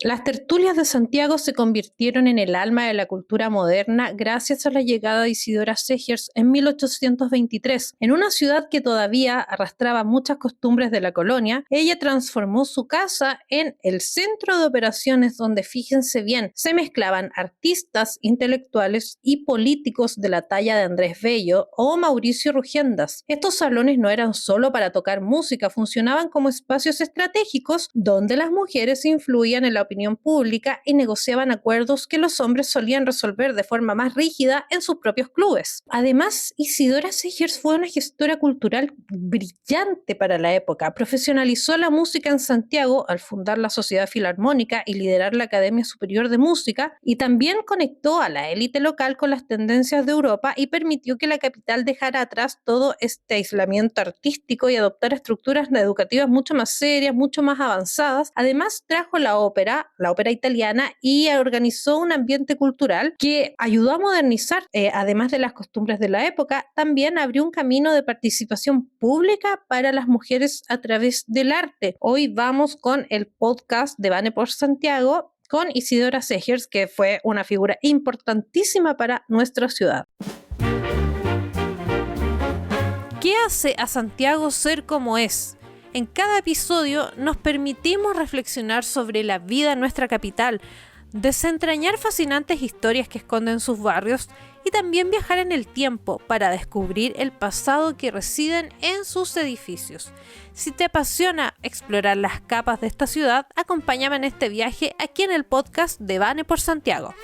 Las tertulias de Santiago se convirtieron en el alma de la cultura moderna gracias a la llegada de Isidora Segers en 1823. En una ciudad que todavía arrastraba muchas costumbres de la colonia, ella transformó su casa en el centro de operaciones donde, fíjense bien, se mezclaban artistas, intelectuales y políticos de la talla de Andrés Bello o Mauricio Rugiendas. Estos salones no eran solo para tocar música, funcionaban como espacios estratégicos donde las mujeres influían en la opinión pública y negociaban acuerdos que los hombres solían resolver de forma más rígida en sus propios clubes. Además, Isidora Segers fue una gestora cultural brillante para la época. Profesionalizó la música en Santiago al fundar la Sociedad Filarmónica y liderar la Academia Superior de Música, y también conectó a la élite local con las tendencias de Europa y permitió que la capital dejara atrás todo este aislamiento artístico y adoptara estructuras educativas mucho más serias, mucho más avanzadas. Además, trajo la ópera italiana, y organizó un ambiente cultural que ayudó a modernizar, además de las costumbres de la época. También abrió un camino de participación pública para las mujeres a través del arte. Hoy vamos con el podcast de Vane por Santiago con Isidora Segers, que fue una figura importantísima para nuestra ciudad. ¿Qué hace a Santiago ser como es? En cada episodio nos permitimos reflexionar sobre la vida en nuestra capital, desentrañar fascinantes historias que esconden sus barrios y también viajar en el tiempo para descubrir el pasado que residen en sus edificios. Si te apasiona explorar las capas de esta ciudad, acompáñame en este viaje aquí en el podcast de Vane por Santiago.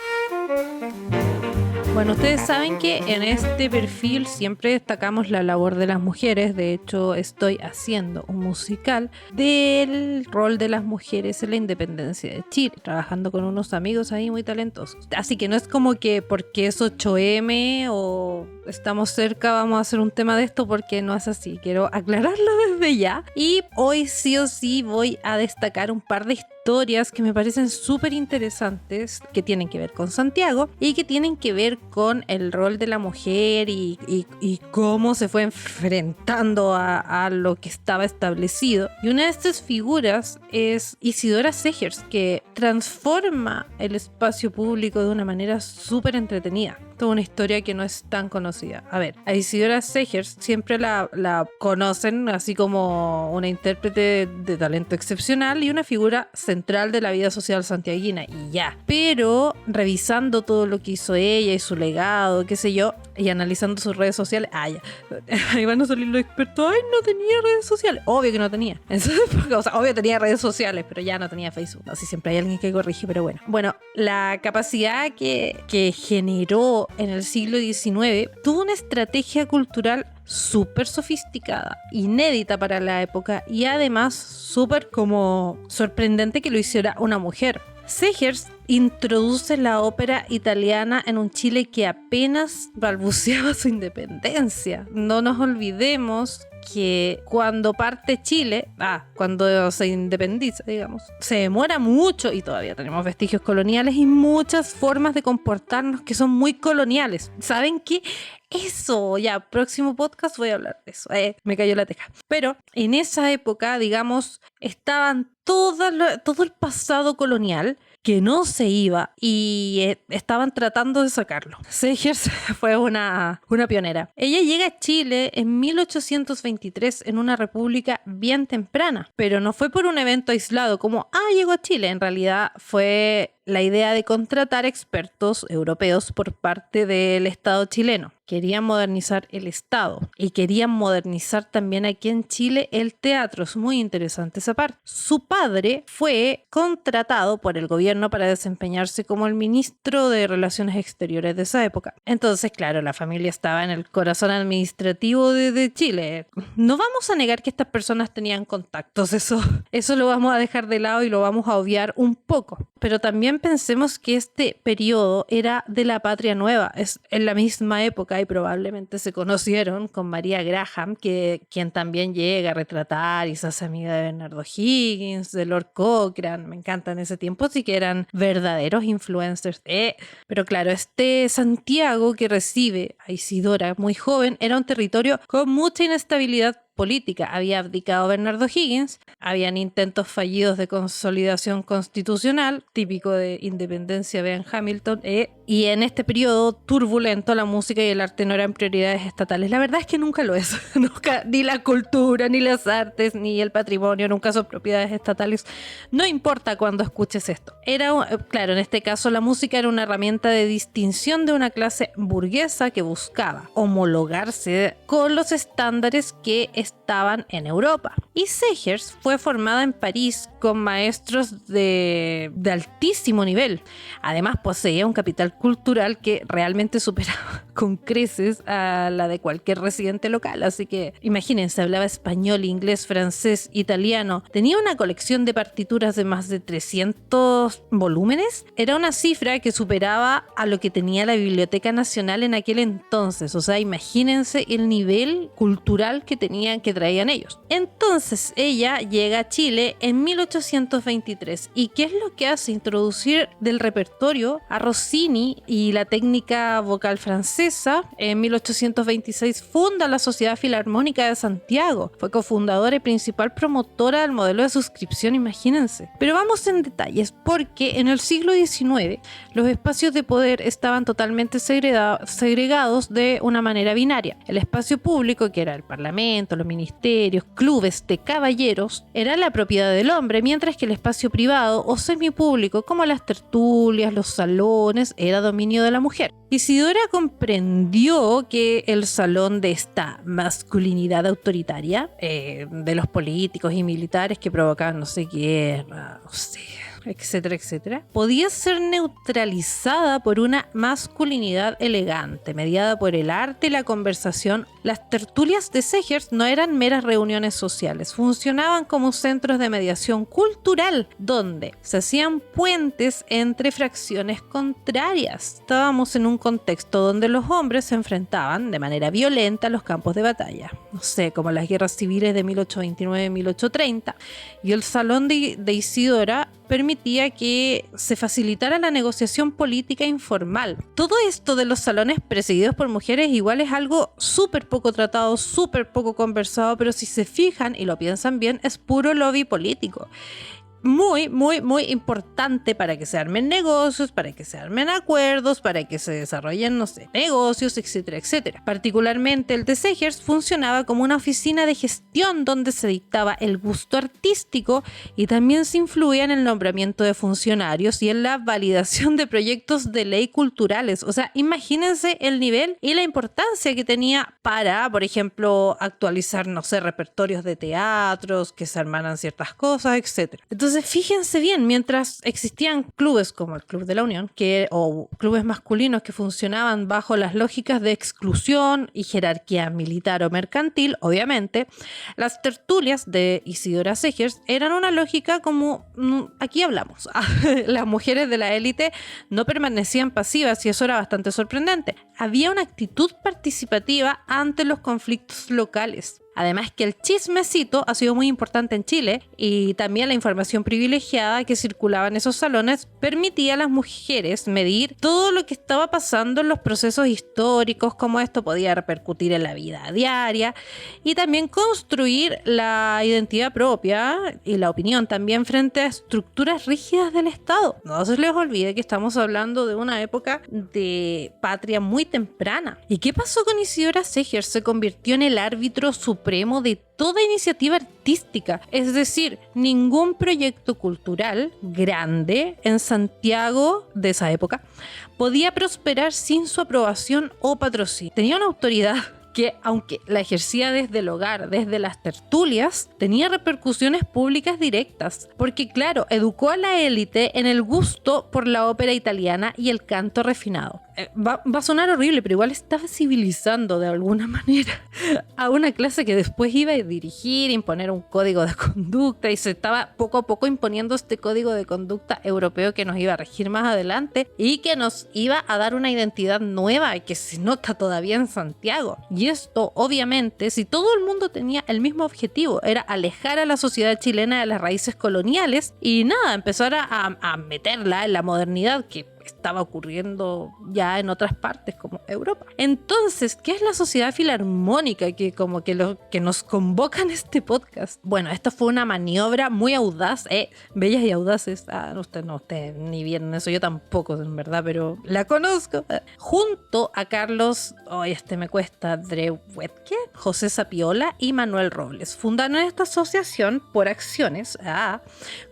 Bueno, ustedes saben que en este perfil siempre destacamos la labor de las mujeres. De hecho, estoy haciendo un musical del rol de las mujeres en la independencia de Chile, trabajando con unos amigos ahí muy talentosos. Así que no es como que porque es 8M o estamos cerca vamos a hacer un tema de esto, porque no es así. Quiero aclararlo desde ya. Y hoy sí o sí voy a destacar un par de historias que me parecen súper interesantes, que tienen que ver con Santiago y que tienen que ver con el rol de la mujer y cómo se fue enfrentando a lo que estaba establecido. Y una de estas figuras es Isidora Segers, que transforma el espacio público de una manera súper entretenida. Toda una historia que no es tan conocida. A ver, a Isidora Segers siempre la conocen así como una intérprete de talento excepcional y una figura central de la vida social santiaguina, y ya. Pero revisando todo lo que hizo ella y su legado, qué sé yo, y analizando sus redes sociales, ya. Ahí van a salir los expertos. Ay, no tenía redes sociales. Obvio que no tenía. O sea, obvio tenía redes sociales, pero ya no tenía Facebook. No, si siempre hay alguien que corrige, pero bueno. Bueno, la capacidad que generó en el siglo XIX tuvo una estrategia cultural súper sofisticada, inédita para la época, y además súper como sorprendente que lo hiciera una mujer. Segers introduce la ópera italiana en un Chile que apenas balbuceaba su independencia. No nos olvidemos que cuando parte Chile, cuando se independiza, digamos, se demora mucho y todavía tenemos vestigios coloniales y muchas formas de comportarnos que son muy coloniales. ¿Saben qué? Eso, ya, próximo podcast voy a hablar de eso. Me cayó la teja. Pero en esa época, digamos, estaban todo el pasado colonial que no se iba y estaban tratando de sacarlo. Segers fue una pionera. Ella llega a Chile en 1823 en una república bien temprana, pero no fue por un evento aislado como, llegó a Chile. En realidad fue la idea de contratar expertos europeos por parte del Estado chileno. Querían modernizar el Estado y querían modernizar también aquí en Chile el teatro. Es muy interesante esa parte. Su padre fue contratado por el gobierno para desempeñarse como el ministro de Relaciones Exteriores de esa época. Entonces, claro, la familia estaba en el corazón administrativo de Chile. No vamos a negar que estas personas tenían contactos, eso lo vamos a dejar de lado y lo vamos a obviar un poco. Pero también pensemos que este periodo era de la Patria Nueva, es en la misma época, y probablemente se conocieron con María Graham, quien también llega a retratar y se hace amiga de Bernardo Higgins, de Lord Cochrane. Me encantan ese tiempo, sí que eran verdaderos influencers. Pero claro, este Santiago que recibe a Isidora muy joven era un territorio con mucha inestabilidad política había abdicado Bernardo Higgins, habían intentos fallidos de consolidación constitucional, típico de independencia, vean Hamilton, y en este periodo turbulento la música y el arte no eran prioridades estatales. La verdad es que nunca lo es. Nunca, ni la cultura, ni las artes, ni el patrimonio nunca son propiedades estatales. No importa cuando escuches esto. Claro, en este caso la música era una herramienta de distinción de una clase burguesa que buscaba homologarse con los estándares que estaban en Europa. Y Segers fue formada en París con maestros de altísimo nivel. Además poseía un capital cultural que realmente superaba con creces a la de cualquier residente local. Así que imagínense, hablaba español, inglés, francés, italiano. Tenía una colección de partituras de más de 300 volúmenes. Era una cifra que superaba a lo que tenía la Biblioteca Nacional en aquel entonces. O sea, imagínense el nivel cultural que traían ellos. Entonces ella llega a Chile en 1823. ¿Y qué es lo que hace? Introducir del repertorio a Rossini y la técnica vocal francesa. En 1826 funda la Sociedad Filarmónica de Santiago. Fue cofundadora y principal promotora del modelo de suscripción, imagínense. Pero vamos en detalles, porque en el siglo XIX los espacios de poder estaban totalmente segregados de una manera binaria. El espacio público, que era el parlamento, los ministerios, clubes de caballeros, era la propiedad del hombre, mientras que el espacio privado o semipúblico, como las tertulias, los salones, era dominio de la mujer. Isidora comprendió que el salón de esta masculinidad autoritaria de los políticos y militares que provocaban, no sé, guerra, no sé, etcétera, etcétera, podía ser neutralizada por una masculinidad elegante, mediada por el arte y la conversación. Las tertulias de Segers no eran meras reuniones sociales, funcionaban como centros de mediación cultural, donde se hacían puentes entre fracciones contrarias. Estábamos en un contexto donde los hombres se enfrentaban de manera violenta a los campos de batalla, no sé, como las guerras civiles de 1829-1830, y el salón de Isidora permitía que se facilitara la negociación política informal. Todo esto de los salones presididos por mujeres igual es algo súper poco tratado, súper poco conversado, pero si se fijan y lo piensan bien, es puro lobby político. Muy, muy, muy importante para que se armen negocios, para que se armen acuerdos, para que se desarrollen, no sé, negocios, etcétera, etcétera. Particularmente el de Segers funcionaba como una oficina de gestión donde se dictaba el gusto artístico y también se influía en el nombramiento de funcionarios y en la validación de proyectos de ley culturales. O sea, imagínense el nivel y la importancia que tenía para, por ejemplo, actualizar, no sé, repertorios de teatros, que se armaran ciertas cosas, etcétera. Entonces, fíjense bien, mientras existían clubes como el Club de la Unión, o clubes masculinos que funcionaban bajo las lógicas de exclusión y jerarquía militar o mercantil, obviamente, las tertulias de Isidora Segers eran una lógica como, aquí hablamos, las mujeres de la élite no permanecían pasivas y eso era bastante sorprendente. Había una actitud participativa ante los conflictos locales. Además que el chismecito ha sido muy importante en Chile y también la información privilegiada que circulaba en esos salones permitía a las mujeres medir todo lo que estaba pasando en los procesos históricos, cómo esto podía repercutir en la vida diaria y también construir la identidad propia y la opinión también frente a estructuras rígidas del Estado. No se les olvide que estamos hablando de una época de patria muy temprana. ¿Y qué pasó con Isidora Segers? Se convirtió en el árbitro supremo de toda iniciativa artística, es decir, ningún proyecto cultural grande en Santiago de esa época podía prosperar sin su aprobación o patrocinio. Tenía una autoridad que, aunque la ejercía desde el hogar, desde las tertulias, tenía repercusiones públicas directas, porque claro, educó a la élite en el gusto por la ópera italiana y el canto refinado. Va a sonar horrible, pero igual estaba civilizando de alguna manera a una clase que después iba a dirigir, imponer un código de conducta, y se estaba poco a poco imponiendo este código de conducta europeo que nos iba a regir más adelante y que nos iba a dar una identidad nueva y que se nota todavía en Santiago. Y esto, obviamente, si todo el mundo tenía el mismo objetivo, era alejar a la sociedad chilena de las raíces coloniales y nada, empezar a meterla en la modernidad, que estaba ocurriendo ya en otras partes como Europa. Entonces, ¿qué es la Sociedad Filarmónica que como que nos convoca en este podcast? Bueno, esta fue una maniobra muy audaz, bellas y audaces. Usted ni bien eso, yo tampoco en verdad, pero la conozco. Junto a Carlos, me cuesta, Drewetke, José Sapiola y Manuel Robles. Fundaron esta asociación por acciones,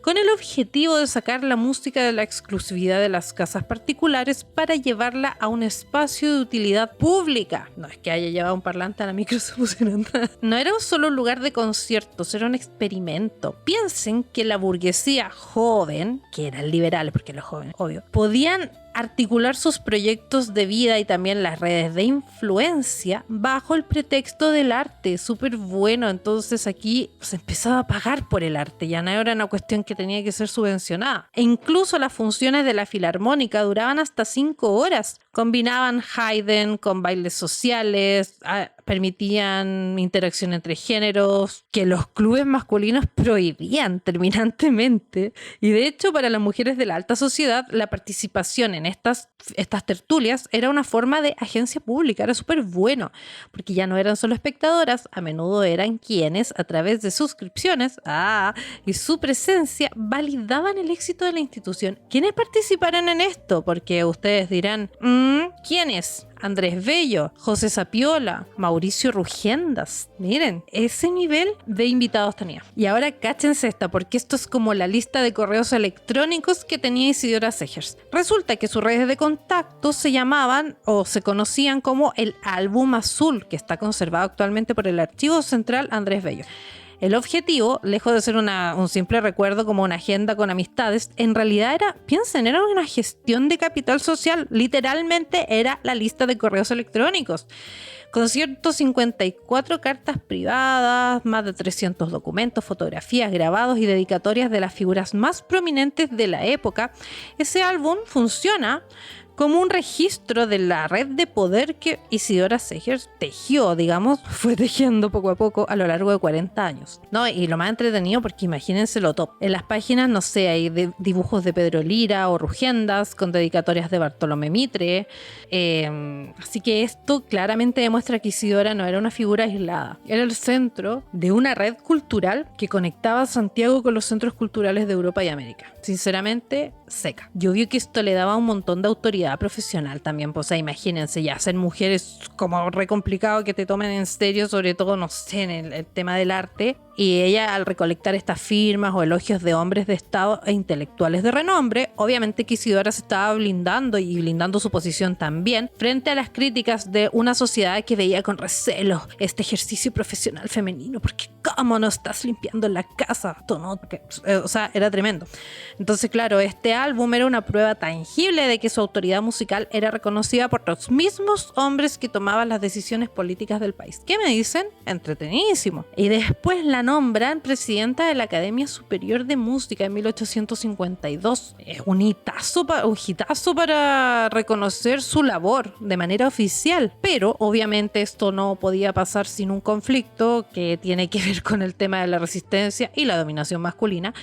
con el objetivo de sacar la música de la exclusividad de las casas particulares para llevarla a un espacio de utilidad pública. No es que haya llevado un parlante a la micro, se pusieron. No era solo un lugar de conciertos, era un experimento. Piensen que la burguesía joven, que eran liberales, porque los jóvenes, obvio, podían articular sus proyectos de vida y también las redes de influencia bajo el pretexto del arte. Súper bueno. Entonces aquí se empezaba a pagar por el arte, ya no era una cuestión que tenía que ser subvencionada. E incluso las funciones de la filarmónica duraban hasta 5 horas. Combinaban Haydn con bailes sociales, permitían interacción entre géneros, que los clubes masculinos prohibían terminantemente. Y de hecho, para las mujeres de la alta sociedad, la participación en estas tertulias era una forma de agencia pública, era súper bueno, porque ya no eran solo espectadoras, a menudo eran quienes, a través de suscripciones y su presencia, validaban el éxito de la institución. ¿Quiénes participaron en esto? Porque ustedes dirán, ¿quiénes? Andrés Bello, José Sapiola, Mauricio Rugendas. Miren, ese nivel de invitados tenía. Y ahora cáchense esta, porque esto es como la lista de correos electrónicos que tenía Isidora Segers. Resulta que sus redes de contacto se llamaban o se conocían como el Álbum Azul, que está conservado actualmente por el Archivo Central Andrés Bello. El objetivo, lejos de ser un simple recuerdo como una agenda con amistades, en realidad era una gestión de capital social. Literalmente era la lista de correos electrónicos, con 154 cartas privadas, más de 300 documentos, fotografías, grabados y dedicatorias de las figuras más prominentes de la época. Ese álbum funciona como un registro de la red de poder que Isidora Segers tejió, fue tejiendo poco a poco a lo largo de 40 años. ¿No? Y lo más entretenido, porque imagínense lo top. En las páginas, no sé, hay dibujos de Pedro Lira o Rugendas, con dedicatorias de Bartolomé Mitre. Así que esto claramente demuestra que Isidora no era una figura aislada. Era el centro de una red cultural que conectaba a Santiago con los centros culturales de Europa y América. Sinceramente, seca. Yo vi que esto le daba un montón de autoridad profesional también, pues imagínense, ya ser mujeres como re complicado que te tomen en serio, sobre todo, no sé, en el tema del arte. Y ella, al recolectar estas firmas o elogios de hombres de Estado e intelectuales de renombre, obviamente que Isidora se estaba blindando y blindando su posición también frente a las críticas de una sociedad que veía con recelo este ejercicio profesional femenino, porque ¿cómo no estás limpiando la casa? O sea, era tremendo. Entonces, claro, este álbum era una prueba tangible de que su autoridad musical era reconocida por los mismos hombres que tomaban las decisiones políticas del país. ¿Qué me dicen? Entretenidísimo. Y después la nombran presidenta de la Academia Superior de Música en 1852. Es un hitazo para reconocer su labor de manera oficial. Pero obviamente esto no podía pasar sin un conflicto que tiene que ver con el tema de la resistencia y la dominación masculina,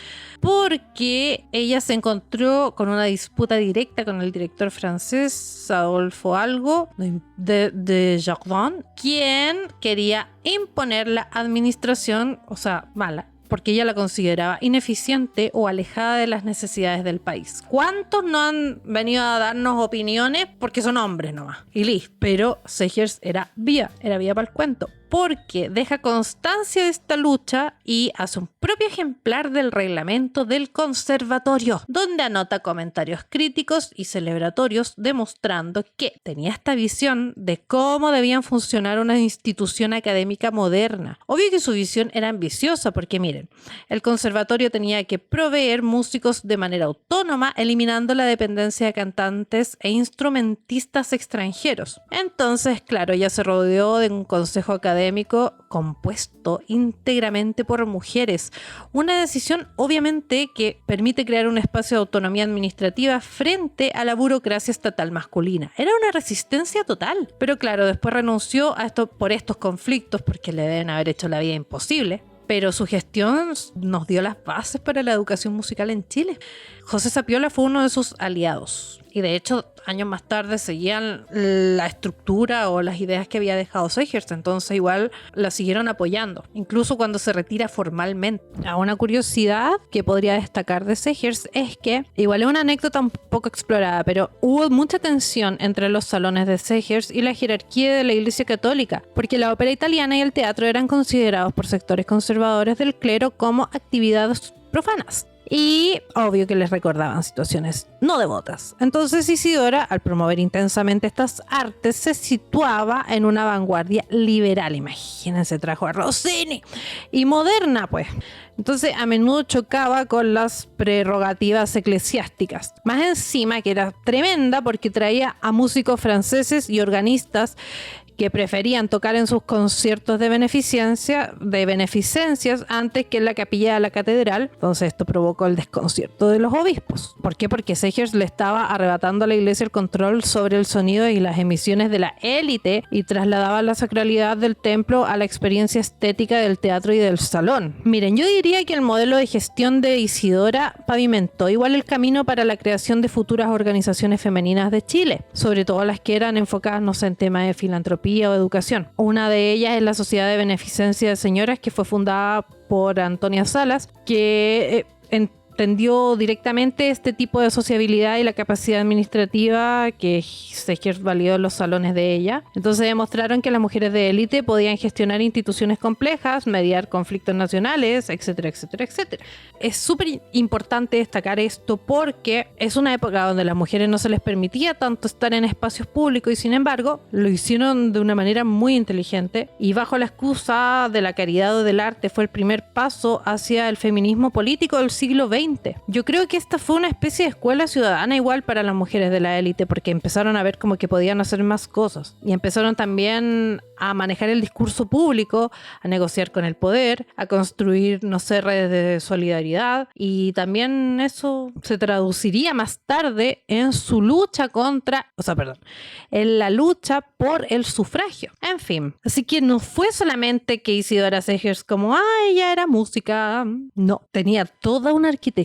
porque ella se encontró con una disputa directa con el director francés Adolphe Algo de Jardin, quien quería imponer la administración, o sea, mala, porque ella la consideraba ineficiente o alejada de las necesidades del país. ¿Cuántos no han venido a darnos opiniones? Porque son hombres nomás, y listo. Pero Segers era viva para el cuento, porque deja constancia de esta lucha y hace un propio ejemplar del reglamento del conservatorio, donde anota comentarios críticos y celebratorios, demostrando que tenía esta visión de cómo debían funcionar una institución académica moderna. Obvio que su visión era ambiciosa, porque miren, el conservatorio tenía que proveer músicos de manera autónoma, eliminando la dependencia de cantantes e instrumentistas extranjeros. Entonces, claro, ella se rodeó de un consejo académico compuesto íntegramente por mujeres. Una decisión obviamente que permite crear un espacio de autonomía administrativa frente a la burocracia estatal masculina. Era una resistencia total. Pero claro, después renunció a esto por estos conflictos, porque le deben haber hecho la vida imposible. Pero su gestión nos dio las bases para la educación musical en Chile. José Sapiola fue uno de sus aliados. Y de hecho, años más tarde seguían la estructura o las ideas que había dejado Segers, entonces igual la siguieron apoyando, incluso cuando se retira formalmente. Una curiosidad que podría destacar de Segers es que, igual es una anécdota un poco explorada, pero hubo mucha tensión entre los salones de Segers y la jerarquía de la Iglesia Católica, porque la ópera italiana y el teatro eran considerados por sectores conservadores del clero como actividades profanas. Y obvio que les recordaban situaciones no devotas. Entonces Isidora, al promover intensamente estas artes, se situaba en una vanguardia liberal. Imagínense, trajo a Rossini. Y moderna, pues. Entonces a menudo chocaba con las prerrogativas eclesiásticas. Más encima que era tremenda porque traía a músicos franceses y organistas que preferían tocar en sus conciertos de beneficencias antes que en la capilla de la catedral. Entonces esto provocó el desconcierto de los obispos. ¿Por qué? Porque Segers le estaba arrebatando a la iglesia el control sobre el sonido y las emisiones de la élite y trasladaba la sacralidad del templo a la experiencia estética del teatro y del salón. Miren, yo diría que el modelo de gestión de Isidora pavimentó igual el camino para la creación de futuras organizaciones femeninas de Chile, sobre todo las que eran enfocadas, no sé, en temas de filantropía o educación. Una de ellas es la Sociedad de Beneficencia de Señoras, que fue fundada por Antonia Salas, que entendió directamente este tipo de sociabilidad y la capacidad administrativa que Segers validó en los salones de ella. Entonces demostraron que las mujeres de élite podían gestionar instituciones complejas, mediar conflictos nacionales, etcétera, etcétera, etcétera. Es súper importante destacar esto porque es una época donde a las mujeres no se les permitía tanto estar en espacios públicos y sin embargo lo hicieron de una manera muy inteligente y bajo la excusa de la caridad o del arte fue el primer paso hacia el feminismo político del siglo XX. Yo creo que esta fue una especie de escuela ciudadana igual para las mujeres de la élite porque empezaron a ver como que podían hacer más cosas y empezaron también a manejar el discurso público, a negociar con el poder, a construir, no sé, redes de solidaridad y también eso se traduciría más tarde en su lucha en la lucha por el sufragio. En fin, así que no fue solamente que Isidora Segers como, ella era música, no, tenía toda una arquitectura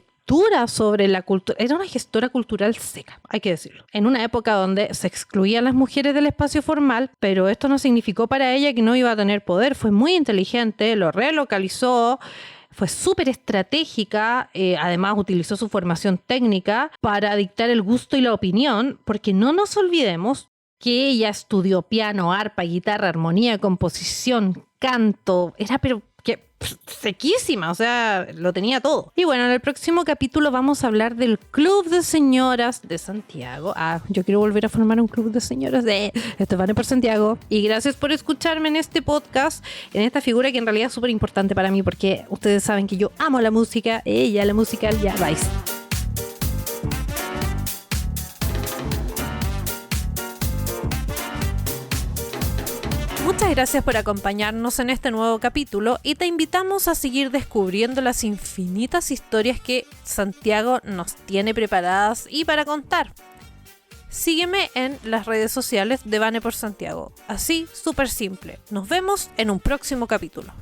sobre la cultura, era una gestora cultural seca, hay que decirlo, en una época donde se excluían las mujeres del espacio formal, pero esto no significó para ella que no iba a tener poder, fue muy inteligente, lo relocalizó, fue súper estratégica, además utilizó su formación técnica para dictar el gusto y la opinión, porque no nos olvidemos que ella estudió piano, arpa, guitarra, armonía, composición, canto, era pero sequísima, o sea, lo tenía todo. Y bueno, en el próximo capítulo vamos a hablar del Club de Señoras de Santiago. Yo quiero volver a formar un club de señoras de Vane por Santiago. Y gracias por escucharme en este podcast, en esta figura que en realidad es súper importante para mí, porque ustedes saben que yo amo la música, la musical, ya vais. Muchas gracias por acompañarnos en este nuevo capítulo y te invitamos a seguir descubriendo las infinitas historias que Santiago nos tiene preparadas y para contar. Sígueme en las redes sociales de Vane por Santiago. Así, súper simple. Nos vemos en un próximo capítulo.